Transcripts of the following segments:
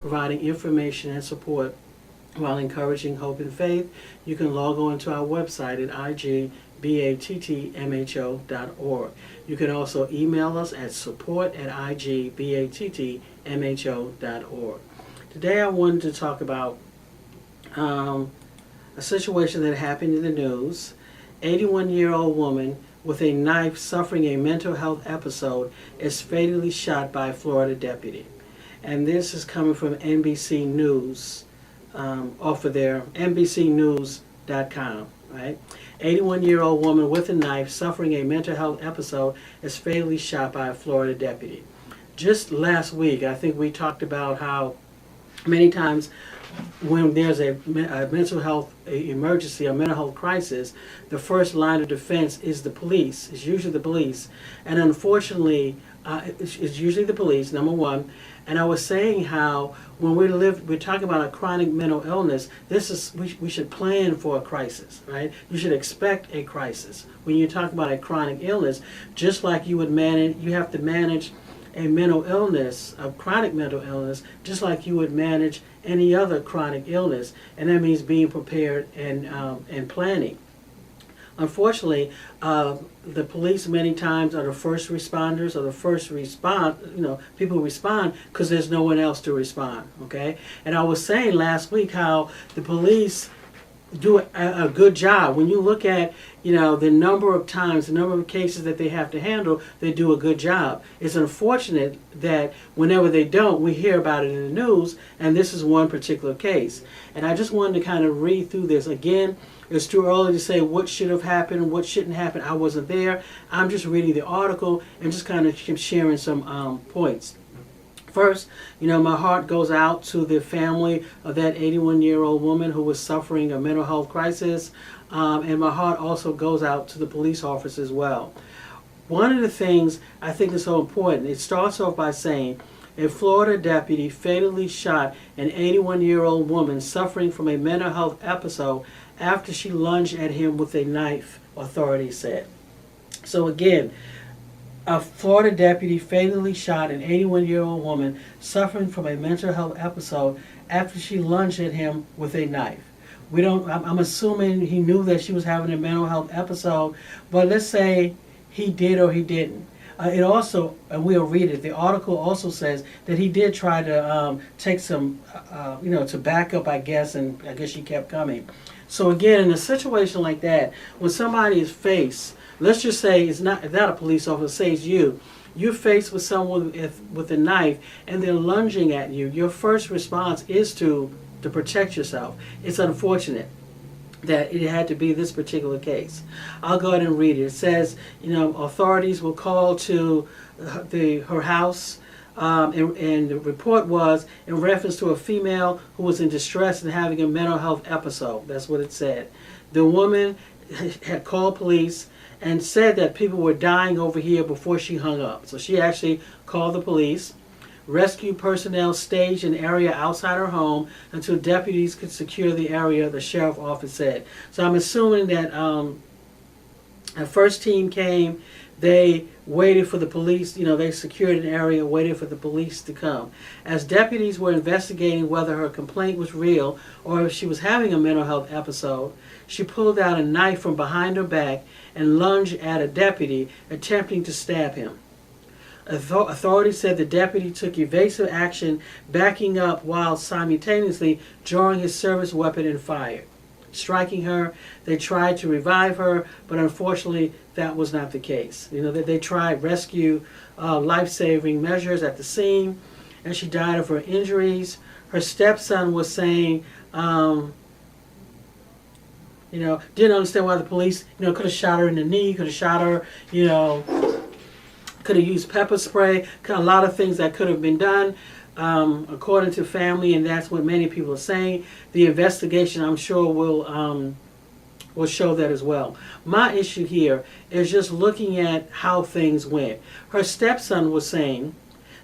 providing information and support while encouraging hope and faith. You can log on to our website at igbattmho.org. You can also email us at support@igbattmho.org. Today I wanted to talk about a situation that happened in the news. 81-year-old woman with a knife suffering a mental health episode is fatally shot by a Florida deputy. And this is coming from NBC News, off of their NBCnews.com, right? 81-year-old woman with a knife suffering a mental health episode is fatally shot by a Florida deputy. Just last week, I think we talked about how many times when there's a mental health emergency, a mental health crisis, the first line of defense is the police. It's usually the police. And unfortunately, it's usually the police, number one. And I was saying how when we're talking about a chronic mental illness, we should plan for a crisis, right? You should expect a crisis. When you talk about a chronic illness, just like you have to manage a mental illness, a chronic mental illness, just like you would manage any other chronic illness, and that means being prepared and planning. Unfortunately, the police many times are the first responders, or the first people respond because there's no one else to respond, okay? And I was saying last week how the police do a good job. When you look at, the number of times, the number of cases that they have to handle, they do a good job. It's unfortunate that whenever they don't, we hear about it in the news, and this is one particular case. And I just wanted to kind of read through this. Again, it's too early to say what should have happened, what shouldn't happen. I wasn't there. I'm just reading the article and just kind of sharing some points. First, my heart goes out to the family of that 81-year-old woman who was suffering a mental health crisis, and my heart also goes out to the police officer as well. One of the things I think is so important, it starts off by saying, a Florida deputy fatally shot an 81-year-old woman suffering from a mental health episode after she lunged at him with a knife, authorities said. So again, a Florida deputy fatally shot an 81-year-old woman suffering from a mental health episode after she lunged at him with a knife. I'm assuming he knew that she was having a mental health episode, but let's say he did or he didn't. It also, and we'll read it, the article also says that he did try to take some, to back up, I guess, and I guess she kept coming. So again, in a situation like that, when somebody is faced, let's just say it's not a police officer, say it's you're faced with someone with a knife and they're lunging at you, your first response is to protect yourself. It's unfortunate that it had to be this particular case. I'll go ahead and read it. It says, authorities were called to her house, and the report was in reference to a female who was in distress and having a mental health episode. That's what it said. The woman had called police and said that people were dying over here before she hung up. So she actually called the police. Rescue personnel staged an area outside her home until deputies could secure the area, the sheriff's office said. So I'm assuming that a first team came, they waited for the police, they secured an area, waited for the police to come. As deputies were investigating whether her complaint was real or if she was having a mental health episode, she pulled out a knife from behind her back and lunged at a deputy, attempting to stab him. Authorities said the deputy took evasive action, backing up while simultaneously drawing his service weapon and fired. Striking her, they tried to revive her, but unfortunately that was not the case. They tried rescue life-saving measures at the scene, and she died of her injuries. Her stepson was saying, didn't understand why the police, could have shot her in the knee, could have shot her, could have used pepper spray, a lot of things that could have been done, according to family, and that's what many people are saying. The investigation, I'm sure, will show that as well. My issue here is just looking at how things went. Her stepson was saying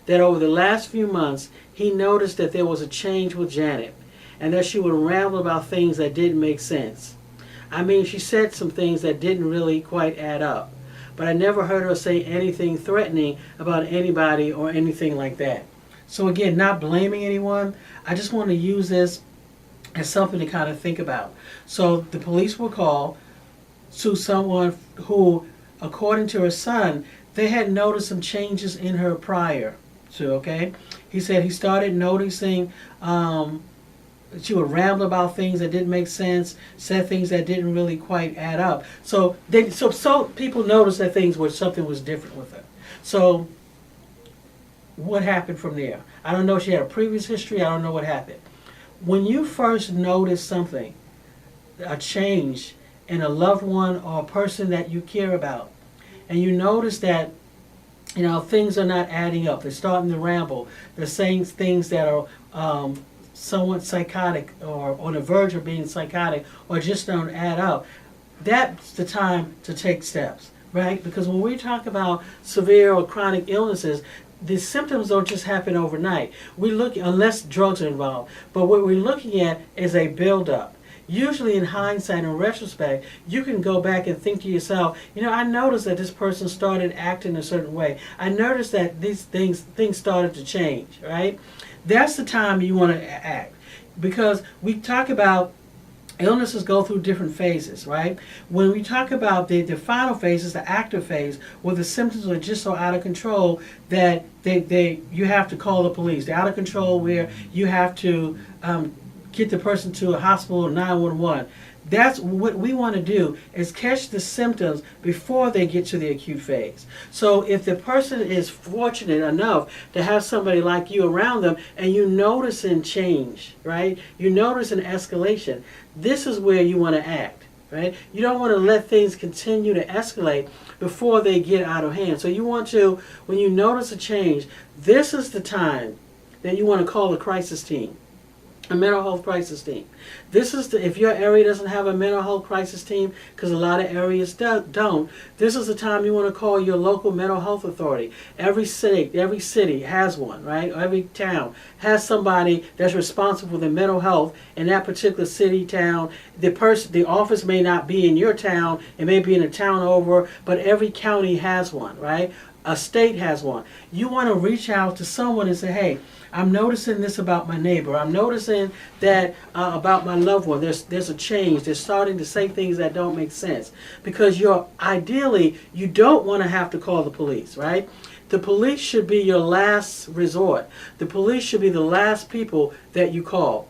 that over the last few months, he noticed that there was a change with Janet, and that she would ramble about things that didn't make sense. I mean, she said some things that didn't really quite add up. But I never heard her say anything threatening about anybody or anything like that. So again, not blaming anyone. I just want to use this as something to kind of think about. So the police were called to someone who, according to her son, they had noticed some changes in her prior to, okay? He said he started noticing she would ramble about things that didn't make sense, said things that didn't really quite add up. So people noticed that something was different with her. So what happened from there? I don't know if she had a previous history. I don't know what happened. When you first notice something, a change in a loved one or a person that you care about, and you notice that things are not adding up, they're starting to ramble, they're saying things that are somewhat psychotic or on the verge of being psychotic or just don't add up, that's the time to take steps, right? Because when we talk about severe or chronic illnesses, the symptoms don't just happen overnight. We look, unless drugs are involved, but what we're looking at is a buildup. Usually in hindsight and retrospect, you can go back and think to yourself, I noticed that this person started acting a certain way. I noticed that these things started to change, right? That's the time you want to act. Because we talk about illnesses go through different phases, right? When we talk about the final phase is the active phase, where the symptoms are just so out of control that you have to call the police. They're out of control where you have to get the person to a hospital or 911. That's what we want to do, is catch the symptoms before they get to the acute phase. So if the person is fortunate enough to have somebody like you around them and you notice a change, right? You notice an escalation. This is where you want to act, right? You don't want to let things continue to escalate before they get out of hand. So you want to, when you notice a change, this is the time that you want to call the crisis team. A mental health crisis team. This is if your area doesn't have a mental health crisis team, because a lot of areas don't, this is the time you want to call your local mental health authority. Every city has one, right? Every town has somebody that's responsible for the mental health in that particular city, town. The office may not be in your town, it may be in a town over, but every county has one, right? A state has one. You want to reach out to someone and say, hey, I'm noticing this about my neighbor. I'm noticing that about my loved one. There's a change. They're starting to say things that don't make sense. Because ideally, you don't want to have to call the police, right? The police should be your last resort. The police should be the last people that you call.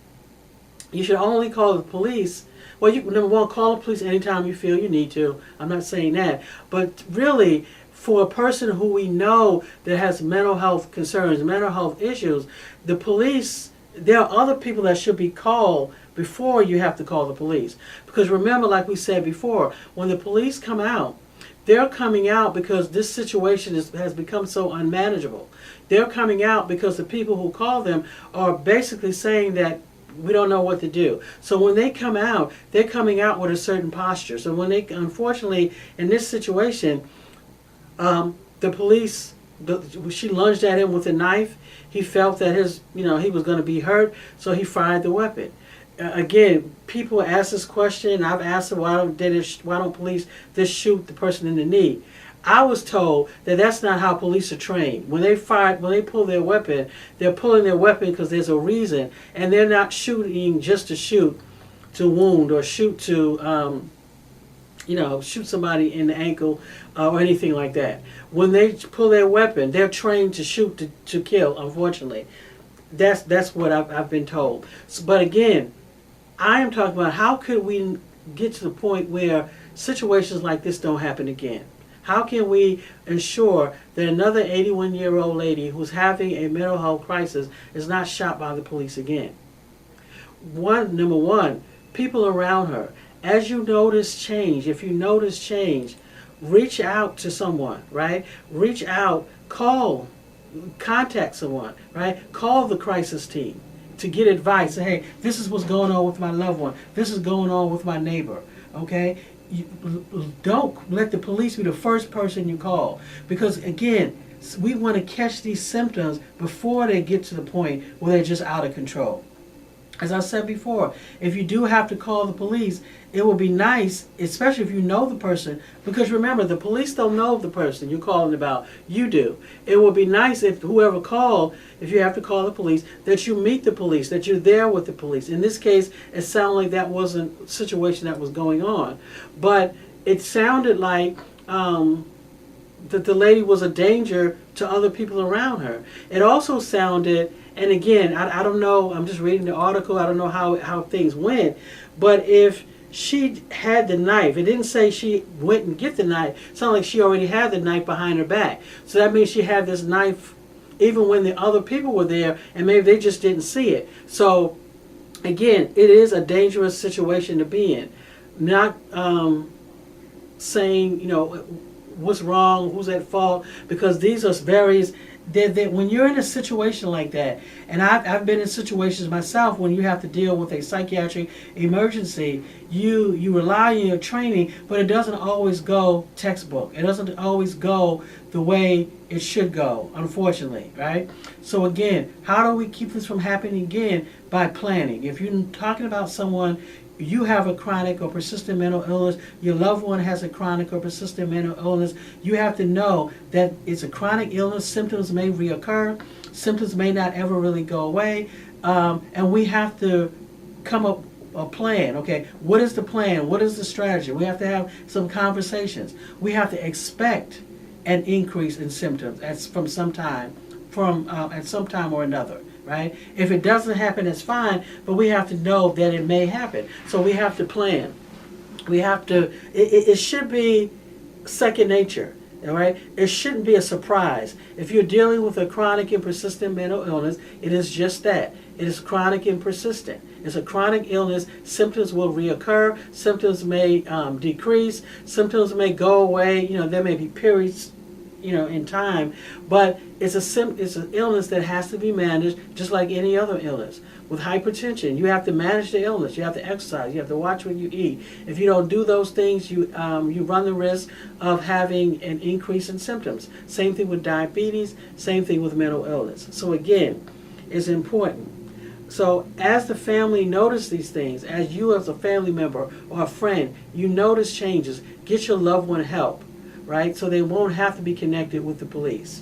You should only call the police. Well, number one, call the police anytime you feel you need to. I'm not saying that. But really, for a person who we know that has mental health concerns, mental health issues, the police, there are other people that should be called before you have to call the police. Because remember, like we said before, when the police come out, they're coming out because this situation has become so unmanageable. They're coming out because the people who call them are basically saying that we don't know what to do. So when they come out, they're coming out with a certain posture. So when they, unfortunately, in this situation, the police, she lunged at him with a knife. He felt that he was going to be hurt, so he fired the weapon. Again, people ask this question. I've asked them, why don't police just shoot the person in the knee? I was told that that's not how police are trained. When they pull their weapon, they're pulling their weapon because there's a reason, and they're not shooting just to shoot to wound or shoot to shoot somebody in the ankle or anything like that. When they pull their weapon, they're trained to shoot to kill, unfortunately. That's what I've been told. But again, I am talking about how could we get to the point where situations like this don't happen again? How can we ensure that another 81-year-old lady who's having a mental health crisis is not shot by the police again? Number one, people around her. As you notice change, if you notice change, reach out to someone, right? Reach out, contact someone, right? Call the crisis team to get advice. Say, hey, this is what's going on with my loved one. This is going on with my neighbor, okay? Don't let the police be the first person you call. Because, again, we want to catch these symptoms before they get to the point where they're just out of control. as I said before, if you do have to call the police, it would be nice, especially if you know the person, because remember, the police don't know the person you're calling about. You do. It would be nice if whoever called, if you have to call the police, that you meet the police, that you're there with the police. In this case, it sounded like that wasn't a situation that was going on. But it sounded like that the lady was a danger to other people around her. It also sounded, and again, I don't know, I'm just reading the article, I don't know how things went, but if she had the knife, it didn't say she went and get the knife, it sounded like she already had the knife behind her back. So that means she had this knife even when the other people were there, and maybe they just didn't see it. So again, it is a dangerous situation to be in. Not saying, what's wrong, who's at fault, because these are various, when you're in a situation like that, and I've been in situations myself when you have to deal with a psychiatric emergency, you rely on your training, but it doesn't always go textbook. It doesn't always go the way it should go, unfortunately, right? So again, how do we keep this from happening again? By planning. If you're talking about someone, you have a chronic or persistent mental illness, your loved one has a chronic or persistent mental illness, you have to know that it's a chronic illness. Symptoms may reoccur, symptoms may not ever really go away, and we have to come up a plan. Okay, what is the plan? What is the strategy? We have to have some conversations. We have to expect an increase in symptoms at some time or another. Right? If it doesn't happen, it's fine, but we have to know that it may happen. So we have to plan. We have to, it should be second nature, all right? It shouldn't be a surprise. If you're dealing with a chronic and persistent mental illness, it is just that. It is chronic and persistent. It's a chronic illness. Symptoms will reoccur. Symptoms may decrease. Symptoms may go away. There may be periods in time, but it's an illness that has to be managed just like any other illness. With hypertension, you have to manage the illness. You have to exercise. You have to watch what you eat. If you don't do those things, you run the risk of having an increase in symptoms. Same thing with diabetes. Same thing with mental illness. So again, it's important. So as the family notice these things, as you as a family member or a friend, you notice changes, get your loved one help. Right? So they won't have to be connected with the police.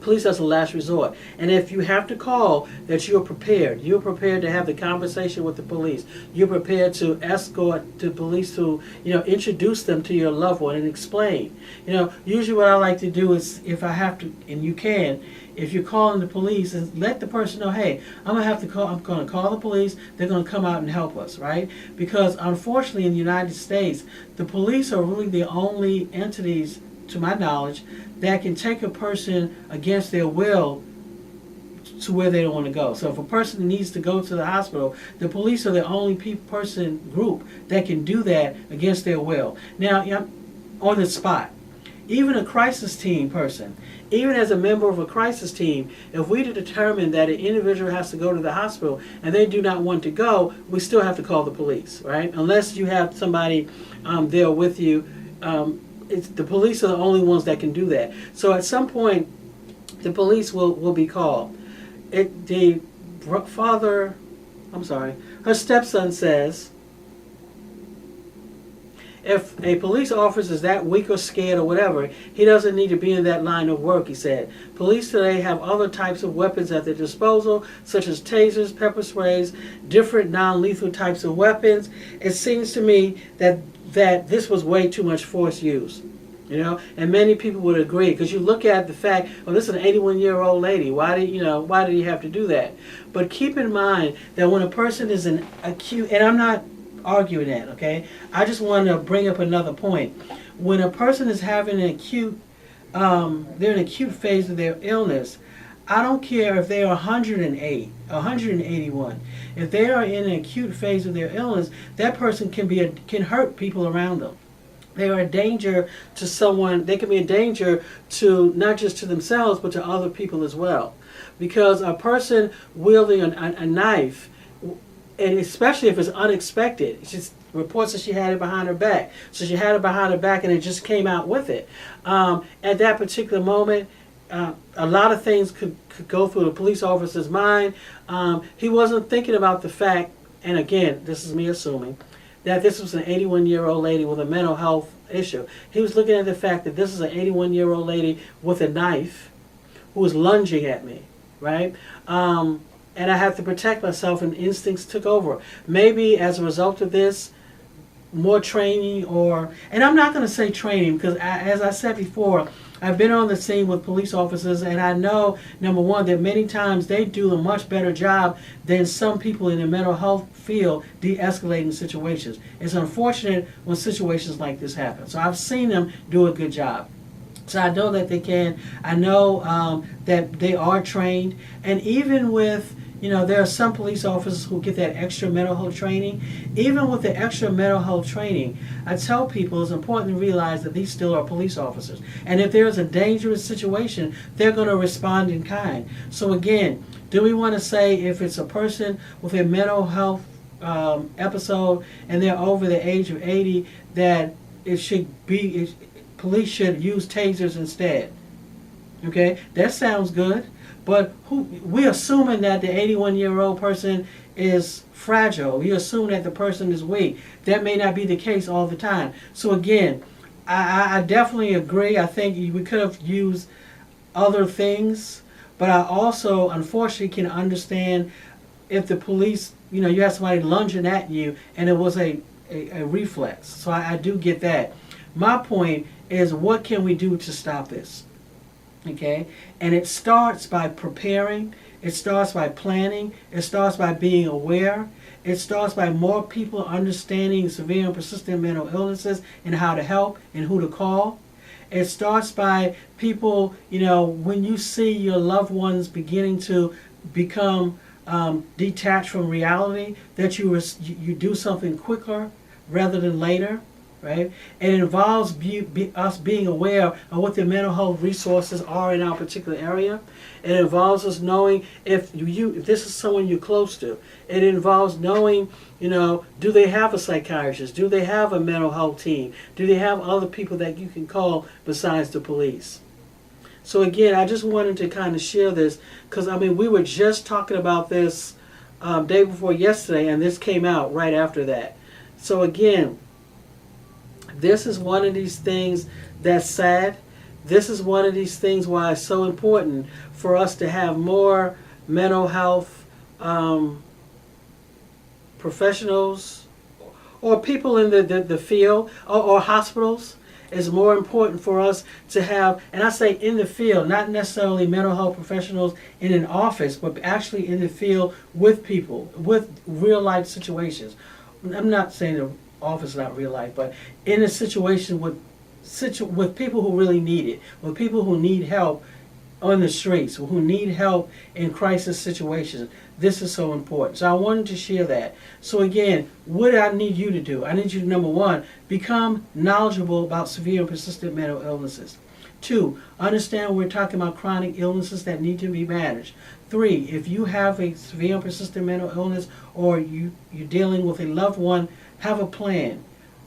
Police as a last resort. And if you have to call, that you're prepared. You're prepared to have the conversation with the police. You're prepared to escort the police to, introduce them to your loved one and explain. Usually what I like to do is, if I have to, and you can, if you're calling the police, and let the person know, hey, I'm going to call the police, they're going to come out and help us, right? Because unfortunately in the United States, the police are really the only entities, to my knowledge, that can take a person against their will to where they don't want to go. So if a person needs to go to the hospital, the police are the only person group that can do that against their will. Now, on the spot, even a crisis team person, even as a member of a crisis team, if we determine that an individual has to go to the hospital and they do not want to go, we still have to call the police, right? Unless you have somebody there with you, the police are the only ones that can do that. So at some point, the police will be called. Her stepson says, if a police officer is that weak or scared or whatever, he doesn't need to be in that line of work, he said. Police today have other types of weapons at their disposal, such as tasers, pepper sprays, different non-lethal types of weapons. It seems to me that this was way too much force use. And many people would agree, because you look at the fact, this is an 81-year-old lady. Why did he have to do that? But keep in mind that when a person is an acute, and I'm not arguing that, okay? I just want to bring up another point. When a person is having they're in an acute phase of their illness, I don't care if they are 108, 181. If they are in an acute phase of their illness, that person can hurt people around them. They are a danger to someone. They can be a danger to not just to themselves, but to other people as well. Because a person wielding a knife, and especially if it's unexpected, she reports that she had it behind her back. So she had it behind her back and it just came out with it. At that particular moment, a lot of things could go through the police officer's mind. He wasn't thinking about the fact, and again, this is me assuming, that this was an 81-year-old lady with a mental health issue. He was looking at the fact that this is an 81-year-old lady with a knife who was lunging at me, right? And I had to protect myself, and instincts took over. Maybe as a result of this, more training, and I'm not going to say training, because as I said before, I've been on the scene with police officers, and I know, number one, that many times they do a much better job than some people in the mental health field de-escalating situations. It's unfortunate when situations like this happen. So I've seen them do a good job. So I know that they can. I know that they are trained. And even with, there are some police officers who get that extra mental health training. Even with the extra mental health training, I tell people it's important to realize that these still are police officers. And if there's a dangerous situation, they're going to respond in kind. So again, do we want to say if it's a person with a mental health episode and they're over the age of 80 that it should be, police should use tasers instead? Okay, that sounds good. But we're assuming that the 81-year-old person is fragile. You assume that the person is weak. That may not be the case all the time. So again, I definitely agree. I think we could have used other things. But I also, unfortunately, can understand if the police, you have somebody lunging at you and it was a reflex. So I do get that. My point is, what can we do to stop this? Okay, and it starts by preparing, it starts by planning, it starts by being aware, it starts by more people understanding severe and persistent mental illnesses and how to help and who to call. It starts by people, when you see your loved ones beginning to become detached from reality, that you do something quicker rather than later. Right? It involves us being aware of what the mental health resources are in our particular area. It involves us knowing if this is someone you're close to. It involves knowing, do they have a psychiatrist? Do they have a mental health team? Do they have other people that you can call besides the police? So again, I just wanted to kind of share this because, we were just talking about this day before yesterday, and this came out right after that. So again, this is one of these things that's sad. This is one of these things why it's so important for us to have more mental health professionals or people in the field or hospitals. It's more important for us to have, and I say in the field, not necessarily mental health professionals in an office, but actually in the field with people, with real life situations. I'm not saying the office, not real life, but in a situation with people who really need it, with people who need help on the streets, who need help in crisis situations. This is so important. So I wanted to share that. So again, what do I need you to do? I need you to, number one, become knowledgeable about severe and persistent mental illnesses. 2, understand we're talking about chronic illnesses that need to be managed. 3, if you have a severe and persistent mental illness or you're dealing with a loved one, have a plan.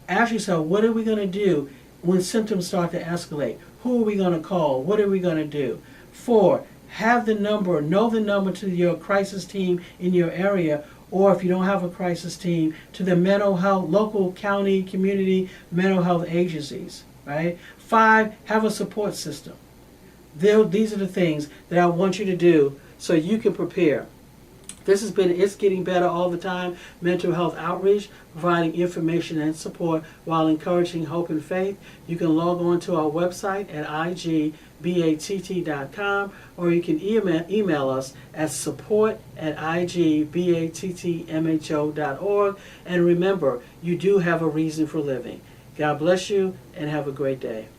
Ask yourself, what are we going to do when symptoms start to escalate? Who are we going to call? What are we going to do? 4, have the number, know the number to your crisis team in your area, or if you don't have a crisis team, to the mental health, local, county, community mental health agencies, right? 5, have a support system. These are the things that I want you to do so you can prepare. It's Getting Better All the Time, mental health outreach, providing information and support while encouraging hope and faith. You can log on to our website at igbatt.com, or you can email us at support@igbattmho.org. And remember, you do have a reason for living. God bless you and have a great day.